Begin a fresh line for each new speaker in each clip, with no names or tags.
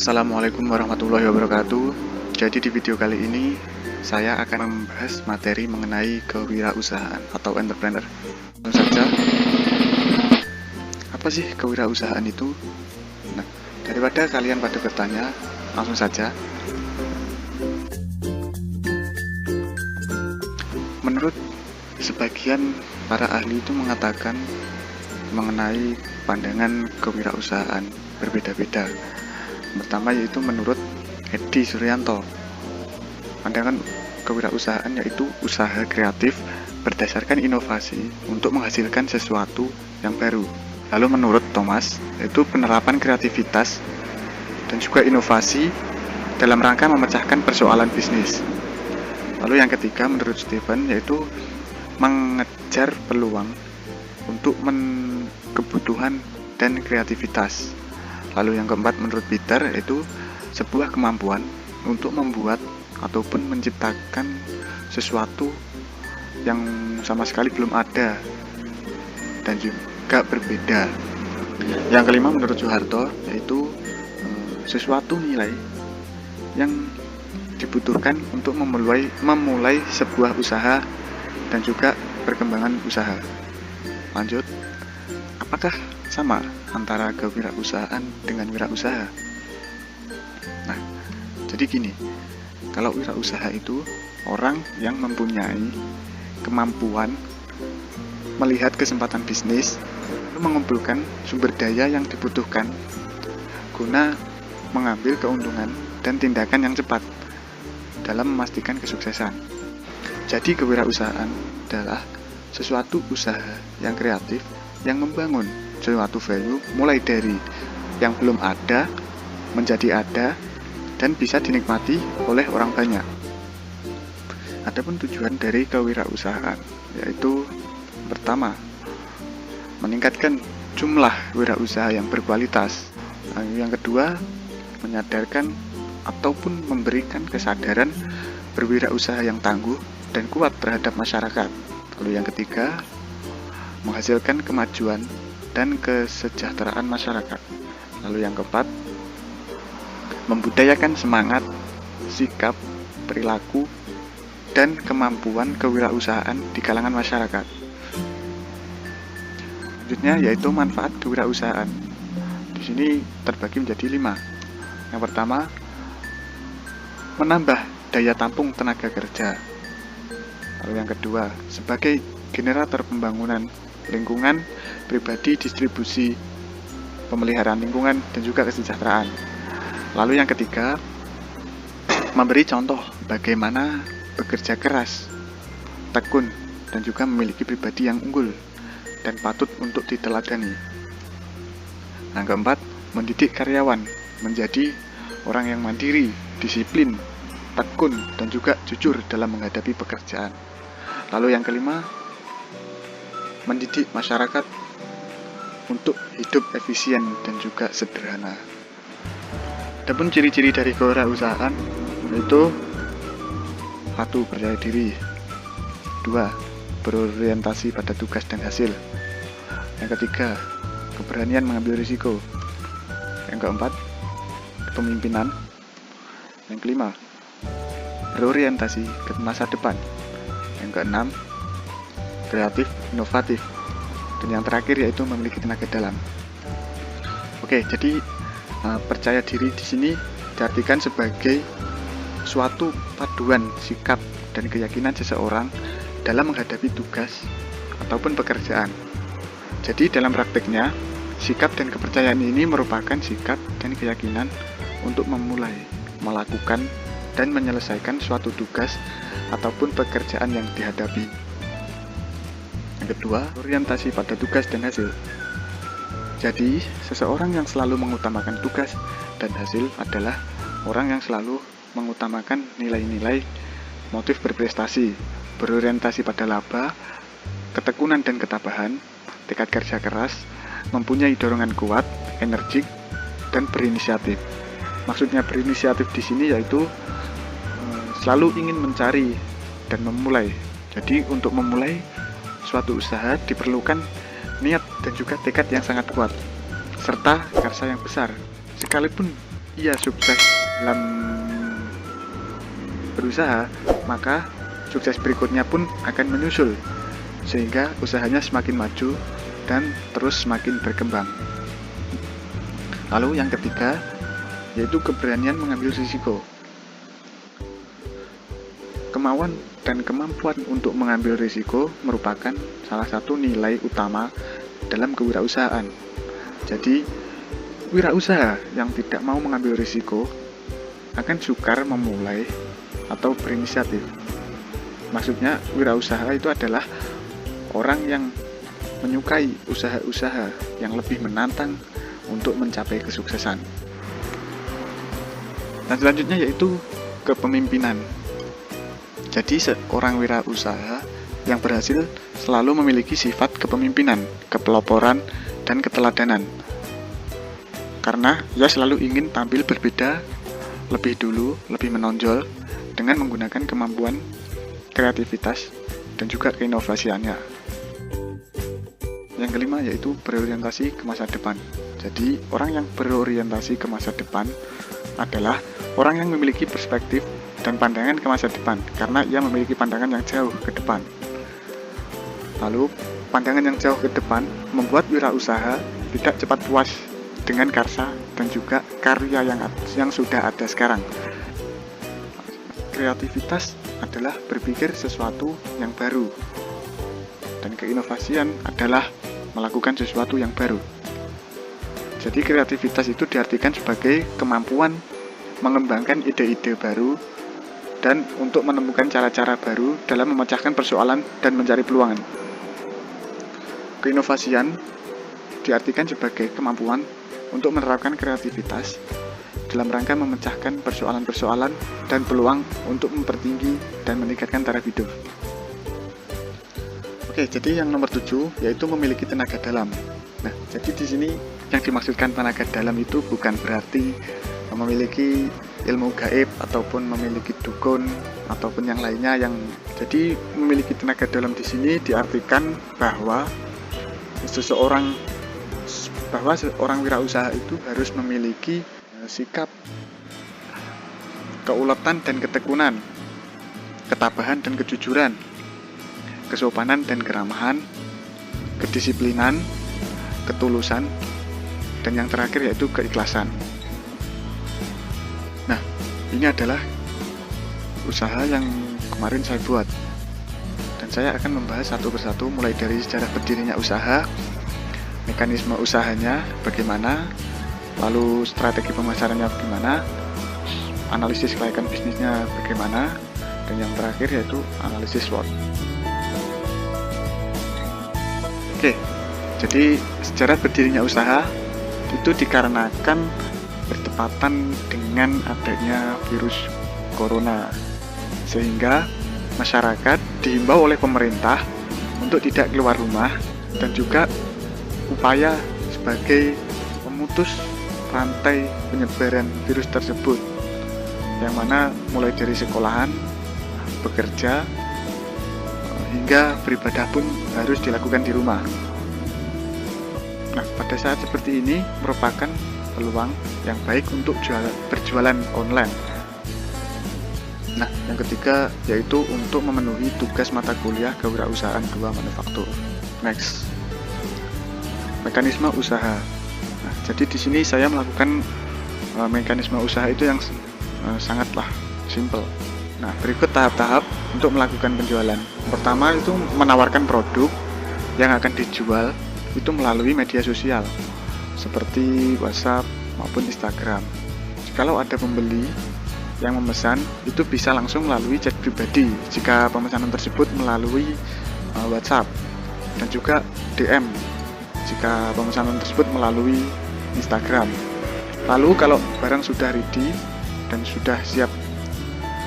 Assalamualaikum warahmatullahi wabarakatuh. Jadi di video kali ini saya akan membahas materi mengenai kewirausahaan atau entrepreneur. Langsung saja, apa sih kewirausahaan itu? Nah, daripada kalian pada bertanya, langsung saja. Menurut sebagian para ahli itu mengatakan mengenai pandangan kewirausahaan berbeda-beda. Pertama yaitu menurut Edi Suryanto, pandangan kewirausahaan yaitu usaha kreatif berdasarkan inovasi untuk menghasilkan sesuatu yang baru. Lalu menurut Thomas, yaitu penerapan kreativitas dan juga inovasi dalam rangka memecahkan persoalan bisnis. Lalu yang ketiga menurut Stephen, yaitu mengejar peluang untuk kebutuhan dan kreativitas. Lalu yang keempat menurut Peter, yaitu sebuah kemampuan untuk membuat ataupun menciptakan sesuatu yang sama sekali belum ada dan juga berbeda. Yang kelima menurut Soeharto, yaitu sesuatu nilai yang dibutuhkan untuk memulai sebuah usaha dan juga perkembangan usaha. Lanjut, apakah sama antara kewirausahaan dengan wirausaha? Nah, jadi gini, kalau wirausaha itu orang yang mempunyai kemampuan melihat kesempatan bisnis, lalu mengumpulkan sumber daya yang dibutuhkan guna mengambil keuntungan dan tindakan yang cepat dalam memastikan kesuksesan. Jadi kewirausahaan adalah sesuatu usaha yang kreatif yang membangun suatu value mulai dari yang belum ada menjadi ada dan bisa dinikmati oleh orang banyak. Adapun tujuan dari kewirausahaan yaitu pertama, meningkatkan jumlah wirausaha yang berkualitas. Yang kedua, menyadarkan ataupun memberikan kesadaran berwirausaha yang tangguh dan kuat terhadap masyarakat. Lalu yang ketiga, menghasilkan kemajuan dan kesejahteraan masyarakat. Lalu yang keempat, membudayakan semangat, sikap, perilaku, dan kemampuan kewirausahaan di kalangan masyarakat. Selanjutnya yaitu manfaat kewirausahaan. Di sini terbagi menjadi 5. Yang pertama, menambah daya tampung tenaga kerja. Lalu yang kedua, sebagai generator pembangunan lingkungan, pribadi, distribusi, pemeliharaan lingkungan, dan juga kesejahteraan. Lalu yang ketiga, memberi contoh bagaimana bekerja keras, tekun, dan juga memiliki pribadi yang unggul dan patut untuk diteladani. Yang keempat, mendidik karyawan menjadi orang yang mandiri, disiplin, tekun, dan juga jujur dalam menghadapi pekerjaan. Lalu yang kelima, mendidik masyarakat untuk hidup efisien dan juga sederhana. Adapun ciri-ciri dari kewirausahaan yaitu 1. Percaya diri. 2. Berorientasi pada tugas dan hasil. Yang ketiga, keberanian mengambil risiko. Yang keempat, kepemimpinan. Yang kelima, berorientasi ke masa depan. Yang keenam, kreatif, inovatif, dan yang terakhir yaitu memiliki tenaga dalam. Oke, jadi percaya diri di sini diartikan sebagai suatu paduan sikap dan keyakinan seseorang dalam menghadapi tugas ataupun pekerjaan. Jadi dalam prakteknya, sikap dan kepercayaan ini merupakan sikap dan keyakinan untuk memulai, melakukan, dan menyelesaikan suatu tugas ataupun pekerjaan yang dihadapi. Yang kedua, orientasi pada tugas dan hasil. Jadi, seseorang yang selalu mengutamakan tugas dan hasil adalah orang yang selalu mengutamakan nilai-nilai motif berprestasi, berorientasi pada laba, ketekunan dan ketabahan, tekad kerja keras, mempunyai dorongan kuat, energik, dan berinisiatif. Maksudnya berinisiatif di sini yaitu selalu ingin mencari dan memulai. Jadi untuk memulai suatu usaha diperlukan niat dan juga tekad yang sangat kuat, serta karsa yang besar. Sekalipun ia sukses dalam berusaha, maka sukses berikutnya pun akan menyusul, sehingga usahanya semakin maju dan terus semakin berkembang. Lalu yang ketiga, yaitu keberanian mengambil risiko. Kemauan dan kemampuan untuk mengambil risiko merupakan salah satu nilai utama dalam kewirausahaan. Jadi, wirausaha yang tidak mau mengambil risiko akan sukar memulai atau berinisiatif. Maksudnya, wirausaha itu adalah orang yang menyukai usaha-usaha yang lebih menantang untuk mencapai kesuksesan. Dan selanjutnya yaitu kepemimpinan. Jadi seorang wirausaha yang berhasil selalu memiliki sifat kepemimpinan, kepeloporan, dan keteladanan. Karena ia selalu ingin tampil berbeda, lebih dulu, lebih menonjol, dengan menggunakan kemampuan, kreativitas, dan juga keinovasiannya. Yang kelima yaitu berorientasi ke masa depan. Jadi orang yang berorientasi ke masa depan adalah orang yang memiliki perspektif dan pandangan ke masa depan, karena ia memiliki pandangan yang jauh ke depan. Lalu, pandangan yang jauh ke depan membuat wirausaha tidak cepat puas dengan karsa dan juga karya yang sudah ada sekarang. Kreativitas adalah berpikir sesuatu yang baru, dan keinovasian adalah melakukan sesuatu yang baru. Jadi kreativitas itu diartikan sebagai kemampuan mengembangkan ide-ide baru dan untuk menemukan cara-cara baru dalam memecahkan persoalan dan mencari peluang. Keinovasian diartikan sebagai kemampuan untuk menerapkan kreativitas dalam rangka memecahkan persoalan-persoalan dan peluang untuk mempertinggi dan meningkatkan taraf hidup. Oke, jadi yang nomor 7 yaitu memiliki tenaga dalam. Nah, jadi di sini yang dimaksudkan tenaga dalam itu bukan berarti memiliki ilmu gaib ataupun memiliki dukun ataupun yang lainnya. Jadi memiliki tenaga dalam di sini diartikan bahwa seorang wirausaha itu harus memiliki sikap keuletan dan ketekunan, ketabahan dan kejujuran, kesopanan dan keramahan, kedisiplinan, ketulusan, dan yang terakhir yaitu keikhlasan. Nah, ini adalah usaha yang kemarin saya buat, dan saya akan membahas satu persatu mulai dari sejarah berdirinya usaha, mekanisme usahanya bagaimana, lalu strategi pemasarannya bagaimana, analisis kelayakan bisnisnya bagaimana, dan yang terakhir yaitu analisis SWOT. Oke, jadi sejarah berdirinya usaha itu dikarenakan bertepatan dengan adanya virus corona, sehingga masyarakat dihimbau oleh pemerintah untuk tidak keluar rumah, dan juga upaya sebagai pemutus rantai penyebaran virus tersebut, yang mana mulai dari sekolahan, bekerja, hingga beribadah pun harus dilakukan di rumah. Nah, pada saat seperti ini merupakan peluang yang baik untuk berjualan online. Nah, yang ketiga yaitu untuk memenuhi tugas mata kuliah kewirausahaan 2 manufaktur. Next, mekanisme usaha. Nah, jadi di sini saya melakukan mekanisme usaha itu yang sangatlah simple. Nah, berikut tahap-tahap untuk melakukan penjualan. Pertama itu menawarkan produk yang akan dijual itu melalui media sosial seperti WhatsApp maupun Instagram. Kalau ada pembeli yang memesan, itu bisa langsung melalui chat pribadi jika pemesanan tersebut melalui WhatsApp, dan juga DM jika pemesanan tersebut melalui Instagram. Lalu kalau barang sudah ready dan sudah siap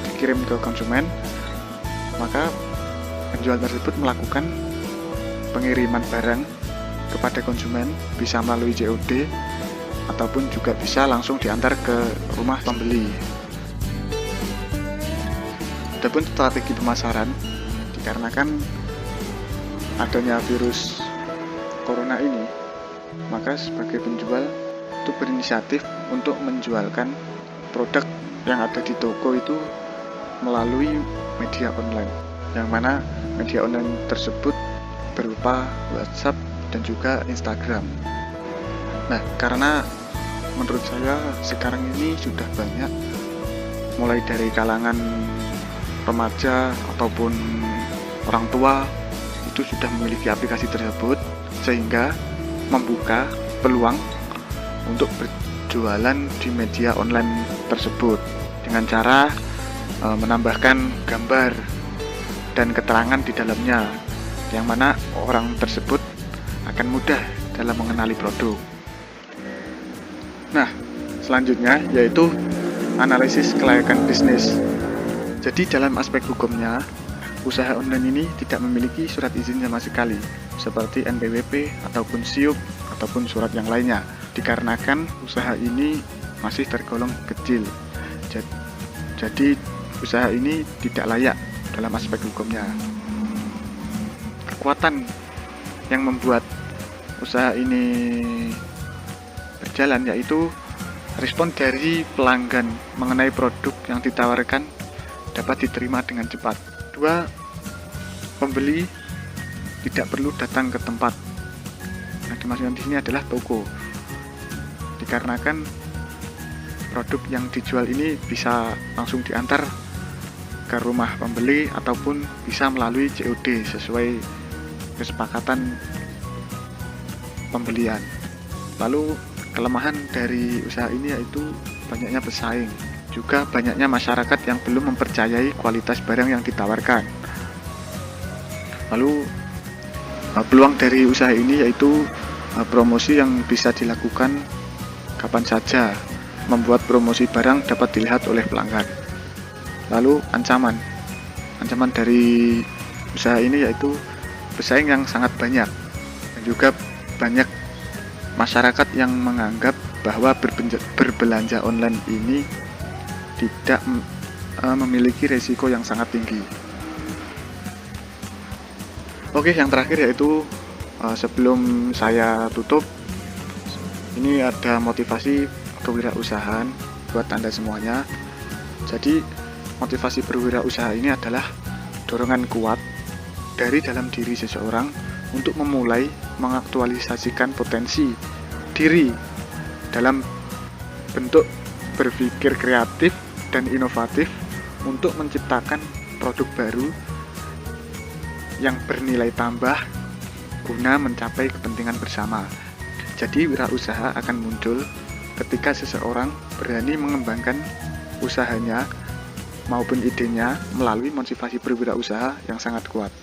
dikirim ke konsumen, maka penjual tersebut melakukan pengiriman barang kepada konsumen, bisa melalui COD ataupun juga bisa langsung diantar ke rumah pembeli. Adapun strategi pemasaran, dikarenakan adanya virus corona ini, maka sebagai penjual itu berinisiatif untuk menjualkan produk yang ada di toko itu melalui media online, yang mana media online tersebut berupa WhatsApp dan juga Instagram. Nah, karena menurut saya sekarang ini sudah banyak, mulai dari kalangan remaja ataupun orang tua itu sudah memiliki aplikasi tersebut, sehingga membuka peluang untuk berjualan di media online tersebut dengan cara menambahkan gambar dan keterangan di dalamnya, yang mana orang tersebut akan mudah dalam mengenali produk. Nah, selanjutnya yaitu analisis kelayakan bisnis. Jadi dalam aspek hukumnya, usaha online ini tidak memiliki surat izin sama sekali, seperti NPWP ataupun SIUP ataupun surat yang lainnya, dikarenakan usaha ini masih tergolong kecil. Jadi usaha ini tidak layak dalam aspek hukumnya. Kekuatan yang membuat usaha ini berjalan yaitu respon dari pelanggan mengenai produk yang ditawarkan dapat diterima dengan cepat. 2. Pembeli tidak perlu datang ke tempat. Yang dimaksudkan di sini adalah toko, dikarenakan produk yang dijual ini bisa langsung diantar ke rumah pembeli ataupun bisa melalui COD sesuai kesepakatan pembelian. Lalu kelemahan dari usaha ini yaitu banyaknya pesaing, juga banyaknya masyarakat yang belum mempercayai kualitas barang yang ditawarkan. Lalu peluang dari usaha ini yaitu promosi yang bisa dilakukan kapan saja, membuat promosi barang dapat dilihat oleh pelanggan. Lalu ancaman dari usaha ini yaitu pesaing yang sangat banyak, dan juga banyak masyarakat yang menganggap bahwa berbelanja online ini tidak memiliki resiko yang sangat tinggi. Oke, yang terakhir yaitu sebelum saya tutup, ini ada motivasi kewirausahaan buat Anda semuanya. Jadi motivasi berwirausaha ini adalah dorongan kuat dari dalam diri seseorang untuk memulai mengaktualisasikan potensi diri dalam bentuk berpikir kreatif dan inovatif untuk menciptakan produk baru yang bernilai tambah guna mencapai kepentingan bersama. Jadi wirausaha akan muncul ketika seseorang berani mengembangkan usahanya maupun idenya melalui motivasi berwirausaha yang sangat kuat.